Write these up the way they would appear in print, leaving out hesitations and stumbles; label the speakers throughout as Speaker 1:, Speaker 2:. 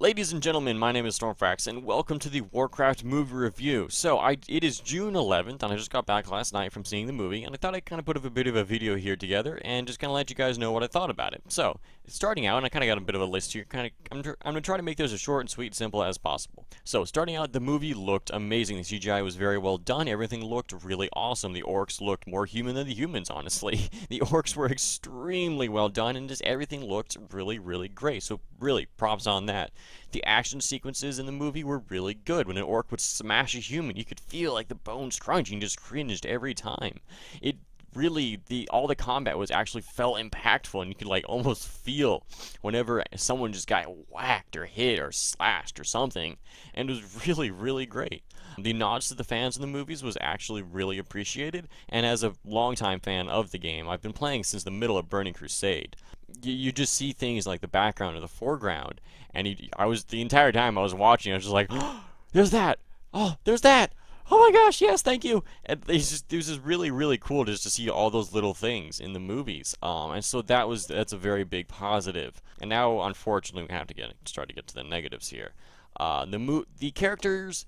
Speaker 1: Ladies and gentlemen, my name is Stormfrax, and welcome to the Warcraft movie review. It is June 11th, and I just got back last night from seeing the movie, and I thought I'd kind of put a bit of a video here together, and just kind of let you guys know what I thought about it. So, starting out, and I kind of got a bit of a list here, I'm going to try to make this as short and sweet and simple as possible. So, starting out, the movie looked amazing. The CGI was very well done. Everything looked really awesome. The orcs looked more human than the humans, honestly. The orcs were extremely well done, and just everything looked really, really great. So, really, props on that. The action sequences in the movie were really good. When an orc would smash a human, you could feel like the bones crunching, just cringed every time. It really, all the combat was actually felt impactful, and you could like almost feel whenever someone just got whacked or hit or slashed or something, and it was really, really great. The nods to the fans in the movies was actually really appreciated, and as a longtime fan of the game, I've been playing since the middle of Burning Crusade. You just see things like the background or the foreground, and the entire time I was watching, I was just like, oh, there's that! Oh, there's that! Oh my gosh, yes, thank you! And it was just really, really cool just to see all those little things in the movies. And so that's a very big positive. And now, unfortunately, we have to start to get to the negatives here. The characters,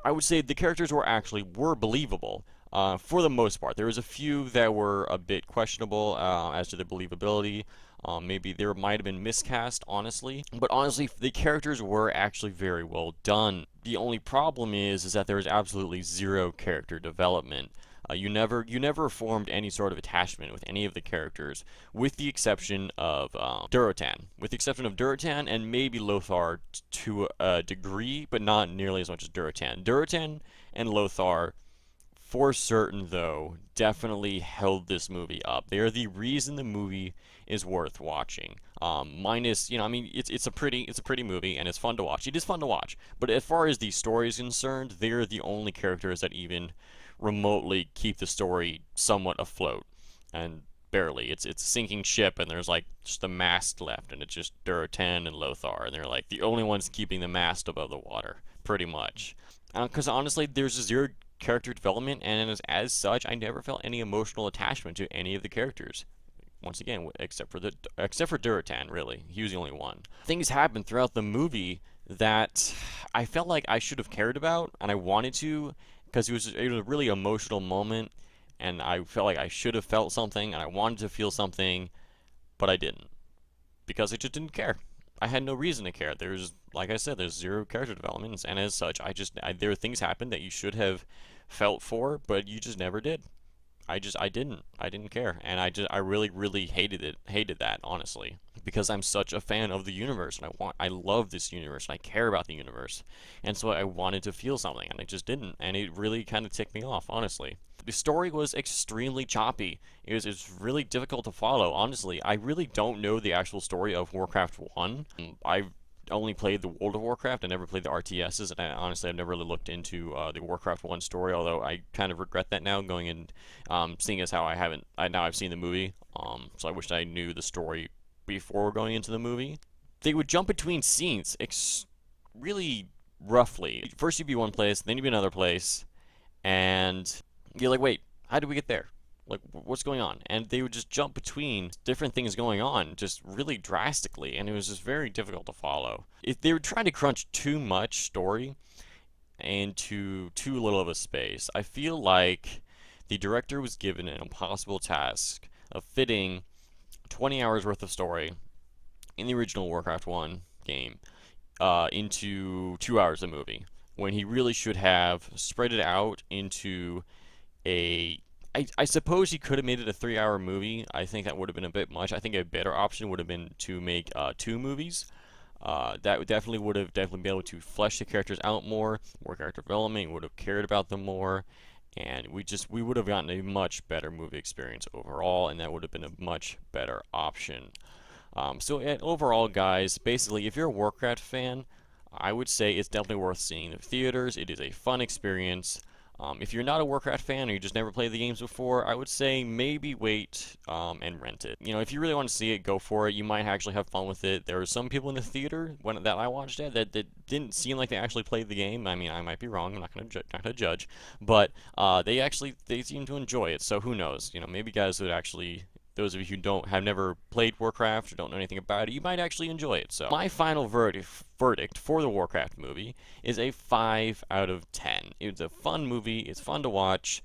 Speaker 1: I would say the characters were believable. For the most part. There was a few that were a bit questionable as to their believability. Maybe there might have been miscast, honestly. But honestly, the characters were actually very well done. The only problem is that there was absolutely zero character development. You never formed any sort of attachment with any of the characters, with the exception of Durotan. With the exception of Durotan and maybe Lothar to a degree, but not nearly as much as Durotan. Durotan and Lothar, for certain, though, definitely held this movie up. They are the reason the movie is worth watching. Minus, I mean, it's a pretty movie and it's fun to watch. It is fun to watch, but as far as the story is concerned, they're the only characters that even remotely keep the story somewhat afloat, and barely. It's a sinking ship, and there's like just the mast left, and it's just Durotan and Lothar, and they're like the only ones keeping the mast above the water, pretty much. Because honestly, there's zero character development, and as such, I never felt any emotional attachment to any of the characters. Once again, except for Durotan, really. He was the only one. Things happened throughout the movie that I felt like I should have cared about, and I wanted to, because it was a really emotional moment, and I felt like I should have felt something, and I wanted to feel something, but I didn't. Because I just didn't care. I had no reason to care. Like I said, there's zero character development, and as such, there are things happen that you should have felt for, but you just never did. I didn't care, and I really, really hated that, honestly, because I'm such a fan of the universe, and I love this universe, and I care about the universe, and so I wanted to feel something, and I just didn't, and it really kind of ticked me off, honestly. The story was extremely choppy. It's really difficult to follow, honestly. I really don't know the actual story of Warcraft 1. I've only played the World of Warcraft. I never played the RTSs, and honestly, I've never really looked into the Warcraft 1 story, although I kind of regret that now, going and seeing as how I've seen the movie, so I wish I knew the story before going into the movie. They would jump between scenes really roughly. First you'd be one place, then you'd be another place, and you're like, wait, how did we get there? Like, what's going on? And they would just jump between different things going on just really drastically, and it was just very difficult to follow. If they were trying to crunch too much story into too little of a space, I feel like the director was given an impossible task of fitting 20 hours worth of story in the original Warcraft 1 game into 2 hours of movie, when he really should have spread it out into I suppose he could have made it a 3-hour movie. I think that would have been a bit much. I think a better option would have been to make 2 movies. That would definitely been able to flesh the characters out more character development, would have cared about them more, and we would have gotten a much better movie experience overall, and that would have been a much better option. Overall, guys, basically, if you're a Warcraft fan, I would say it's definitely worth seeing in the theaters. It is a fun experience. If you're not a Warcraft fan or you just never played the games before, I would say maybe wait and rent it. If you really want to see it, go for it. You might actually have fun with it. There were some people in the theater that I watched it that didn't seem like they actually played the game. I mean, I might be wrong. I'm not going to judge, but they seem to enjoy it. So who knows? Maybe guys would actually those of you who have never played Warcraft or don't know anything about it, you might actually enjoy it. So my final verdict for the Warcraft movie is a 5 out of 10. It's a fun movie. It's fun to watch,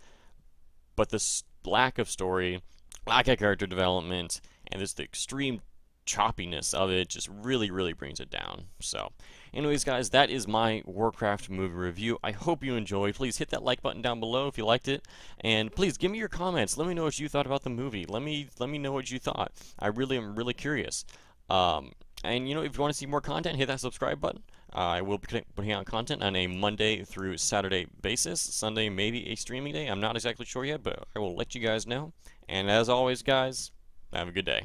Speaker 1: but the lack of story, lack of character development, and just the extreme choppiness of it just really brings it down. So anyways, guys, that is my Warcraft movie review. I hope you enjoyed. Please hit that like button down below if you liked it, and please give me your comments. Let me know what you thought about the movie. Let me know what you thought. I really am really curious. And if you want to see more content, hit that subscribe button. I will be putting out content on a Monday through Saturday basis. Sunday maybe a streaming day. I'm not exactly sure yet, but I will let you guys know. And as always, guys, have a good day.